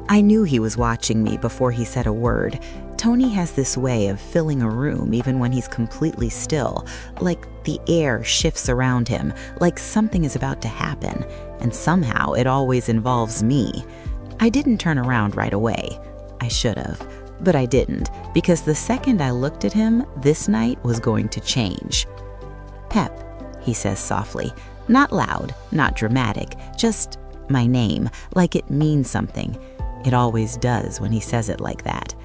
I knew he was watching me before he said a word. Tony has this way of filling a room even when he's completely still, like the air shifts around him, like something is about to happen, and somehow it always involves me. I didn't turn around right away. I should have, but I didn't, because the second I looked at him, this night was going to change. "Pep," he says softly, not loud, not dramatic, just my name, like it means something. It always does when he says it like that.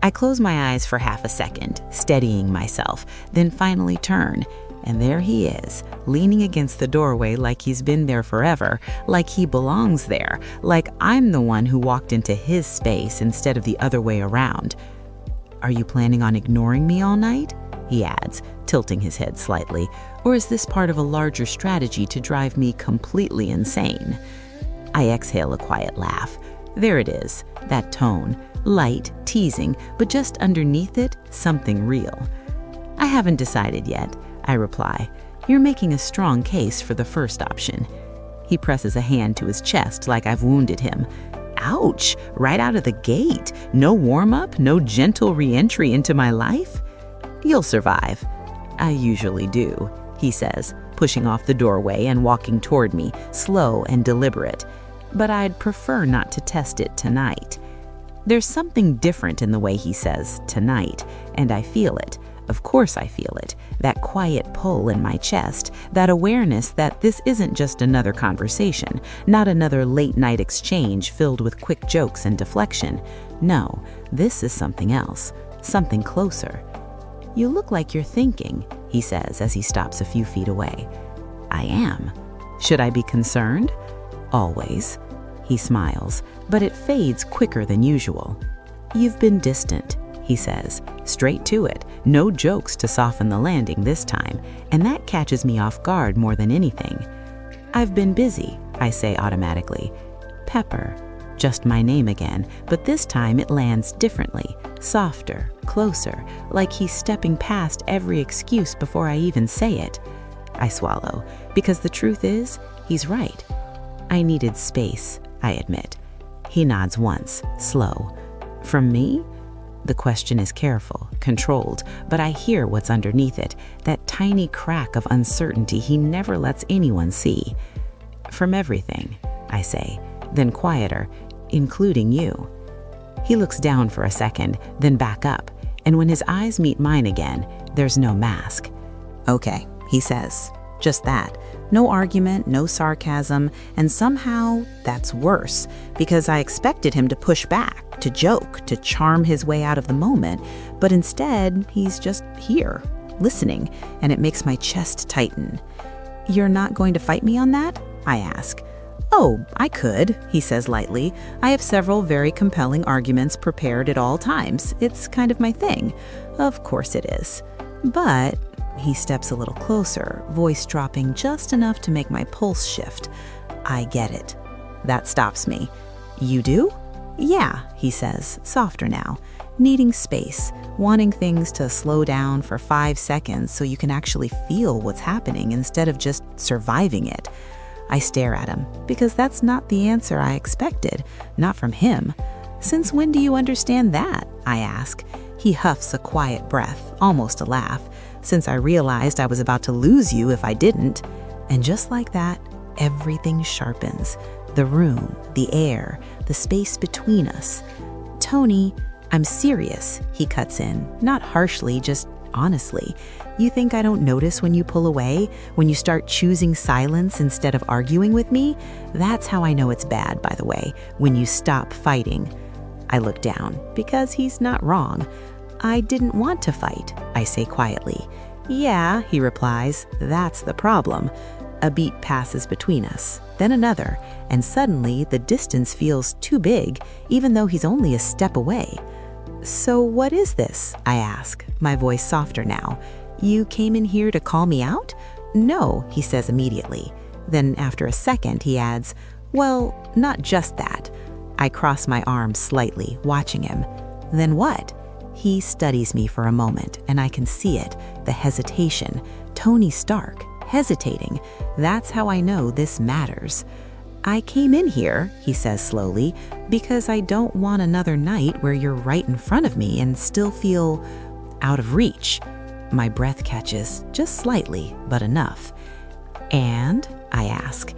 I close my eyes for half a second, steadying myself, then finally turn, and there he is, leaning against the doorway like he's been there forever, like he belongs there, like I'm the one who walked into his space instead of the other way around. "Are you planning on ignoring me all night?" he adds, tilting his head slightly. "Or is this part of a larger strategy to drive me completely insane?" I exhale a quiet laugh. There it is, that tone, light, teasing, but just underneath it, something real. "I haven't decided yet," I reply. "You're making a strong case for the first option." He presses a hand to his chest like I've wounded him. Ouch, right out of the gate. No warm-up, no gentle re-entry into my life? "You'll survive." "I usually do," he says, pushing off the doorway and walking toward me, slow and deliberate. "But I'd prefer not to test it tonight." There's something different in the way he says "tonight," and I feel it. Of course I feel it. That quiet pull in my chest, that awareness that this isn't just another conversation, not another late-night exchange filled with quick jokes and deflection. No, this is something else, something closer. "You look like you're thinking," he says as he stops a few feet away. I am. Should I be concerned? Always. He smiles, but it fades quicker than usual. "You've been distant," he says, straight to it, no jokes to soften the landing this time, and that catches me off guard more than anything. "I've been busy," I say automatically. "Pepper," just my name again, but this time it lands differently, softer, closer, like he's stepping past every excuse before I even say it. I swallow, because the truth is, he's right. I needed space, I admit. He nods once, slow. "From me?" The question is careful, controlled, but I hear what's underneath it, that tiny crack of uncertainty he never lets anyone see. "From everything," I say, then quieter, "including you." He looks down for a second, then back up, and when his eyes meet mine again, there's no mask. "Okay," he says, just that. No argument, no sarcasm, and somehow that's worse, because I expected him to push back, to joke, to charm his way out of the moment, but instead, he's just here, listening, and it makes my chest tighten. "You're not going to fight me on that?" I ask. "Oh, I could," he says lightly. "I have several very compelling arguments prepared at all times. It's kind of my thing." "Of course it is. But..." He steps a little closer, voice dropping just enough to make my pulse shift. "I get it." That stops me. "You do?" "Yeah," he says, softer now, needing space, wanting things to slow down for 5 seconds so you can actually feel what's happening instead of just surviving it. I stare at him, because that's not the answer I expected, not from him. "Since when do you understand that?" I ask. He huffs a quiet breath, almost a laugh. "Since I realized I was about to lose you if I didn't." And just like that, everything sharpens. The room, the air, the space between us. "Tony, I'm serious," he cuts in, not harshly, just honestly. "You think I don't notice when you pull away, when you start choosing silence instead of arguing with me? That's how I know it's bad, by the way, when you stop fighting." I look down, because he's not wrong. "I didn't want to fight," I say quietly. "Yeah," he replies, "that's the problem." A beat passes between us, then another, and suddenly the distance feels too big, even though he's only a step away. "So what is this?" I ask, my voice softer now. "You came in here to call me out?" "No," he says immediately. Then after a second, he adds, "Well, not just that." I cross my arms slightly, watching him. "Then what?" He studies me for a moment, and I can see it, the hesitation. Tony Stark, hesitating. That's how I know this matters. I came in here, he says slowly, because I don't want another night where you're right in front of me and still feel out of reach. My breath catches, just slightly, but enough. And, I ask,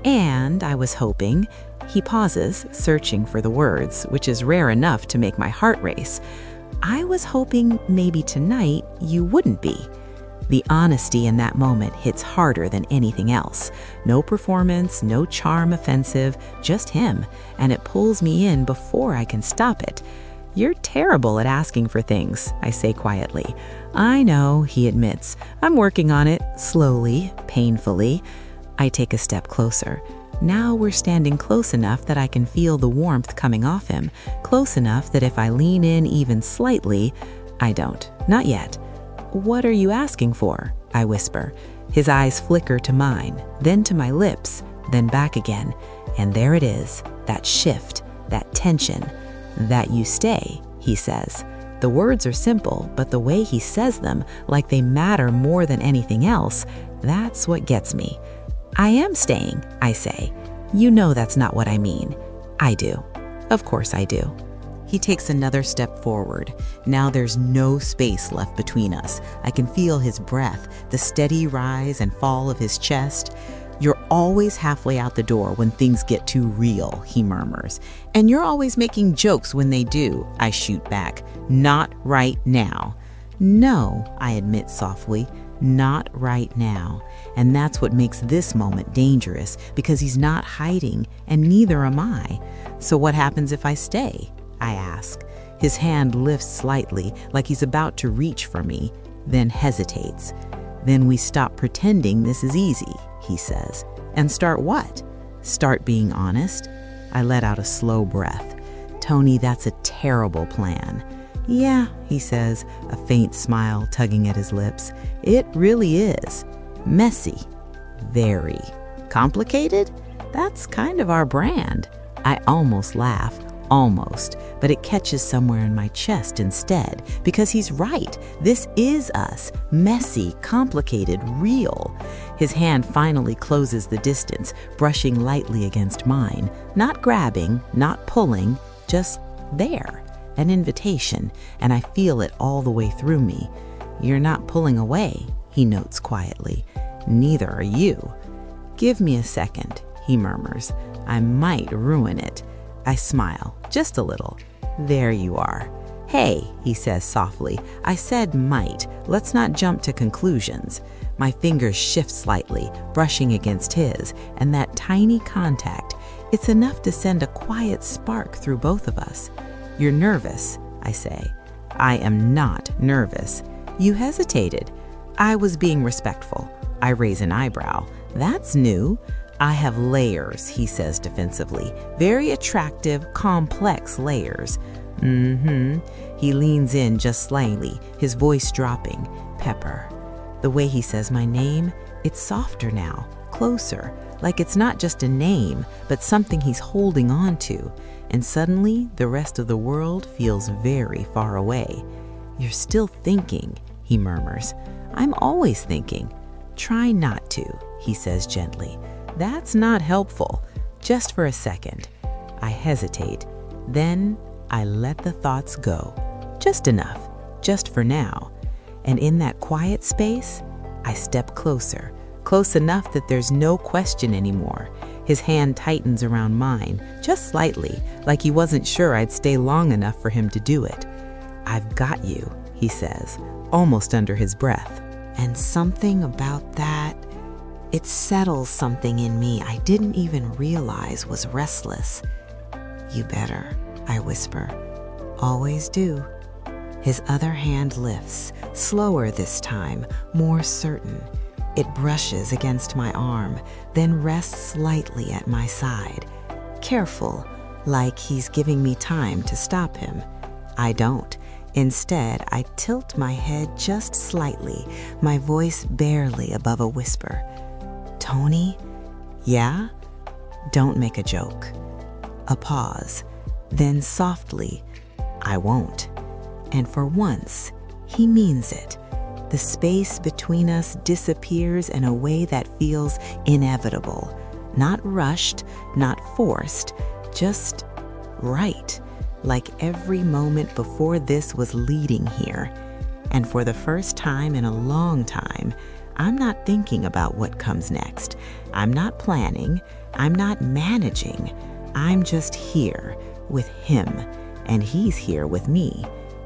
and I was hoping. He pauses, searching for the words, which is rare enough to make my heart race. I was hoping maybe tonight you wouldn't be. The honesty in that moment hits harder than anything else. No performance, no charm offensive, just him, and it pulls me in before I can stop it. You're terrible at asking for things, I say quietly. I know, he admits. I'm working on it, slowly, painfully. I take a step closer. Now we're standing close enough that I can feel the warmth coming off him, close enough that if I lean in even slightly, I don't, not yet. What are you asking for? I whisper. His eyes flicker to mine, then to my lips, then back again. And there it is, that shift, that tension. That you stay, he says. The words are simple, but the way he says them, like they matter more than anything else, that's what gets me. I am staying, I say. You know that's not what I mean. I do. Of course I do. He takes another step forward. Now there's no space left between us. I can feel his breath, the steady rise and fall of his chest. You're always halfway out the door when things get too real, he murmurs. And you're always making jokes when they do, I shoot back. Not right now. No, I admit softly. Not right now. And that's what makes this moment dangerous, because he's not hiding, and neither am I. So what happens if I stay? I ask. His hand lifts slightly, like he's about to reach for me, then hesitates. Then we stop pretending this is easy, he says. And start what? Start being honest? I let out a slow breath. Tony, that's a terrible plan. Yeah, he says, a faint smile tugging at his lips. It really is. Messy. Very. Complicated? That's kind of our brand. I almost laugh. Almost, but it catches somewhere in my chest instead, because he's right. This is us. Messy, complicated, real. His hand finally closes the distance, brushing lightly against mine. Not grabbing, not pulling, just there. An invitation, and I feel it all the way through me. You're not pulling away, he notes quietly. Neither are you. Give me a second, he murmurs. I might ruin it. I smile, just a little. There you are. Hey, he says softly, I said might. Let's not jump to conclusions. My fingers shift slightly, brushing against his, and that tiny contact, it's enough to send a quiet spark through both of us. You're nervous, I say. I am not nervous. You hesitated. I was being respectful. I raise an eyebrow. That's new. I have layers, he says defensively. Very attractive, complex layers. He leans in just slightly, his voice dropping. Pepper. The way he says my name, it's softer now, closer, like it's not just a name, but something he's holding on to. And suddenly, the rest of the world feels very far away. You're still thinking, he murmurs. I'm always thinking. Try not to, he says gently. That's not helpful. Just for a second. I hesitate. Then I let the thoughts go. Just enough. Just for now. And in that quiet space, I step closer. Close enough that there's no question anymore. His hand tightens around mine, just slightly, like he wasn't sure I'd stay long enough for him to do it. I've got you, he says, almost under his breath. And something about that, it settles something in me I didn't even realize was restless. You better, I whisper. Always do. His other hand lifts, slower this time, more certain. It brushes against my arm, then rests lightly at my side. Careful, like he's giving me time to stop him. I don't. Instead, I tilt my head just slightly, my voice barely above a whisper. Tony? Yeah? Don't make a joke. A pause. Then softly, I won't. And for once, he means it. The space between us disappears in a way that feels inevitable. Not rushed, not forced, just right. Like every moment before this was leading here. And for the first time in a long time, I'm not thinking about what comes next. I'm not planning. I'm not managing. I'm just here with him, and he's here with me.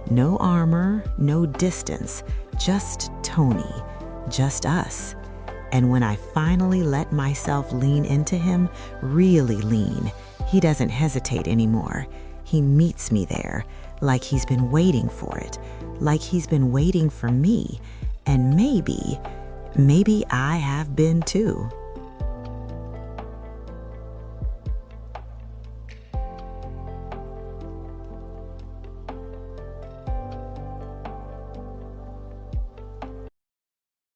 No armor, no distance, just Tony, just us. And when I finally let myself lean into him, really lean, he doesn't hesitate anymore. He meets me there, like he's been waiting for it, like he's been waiting for me. And maybe I have been too.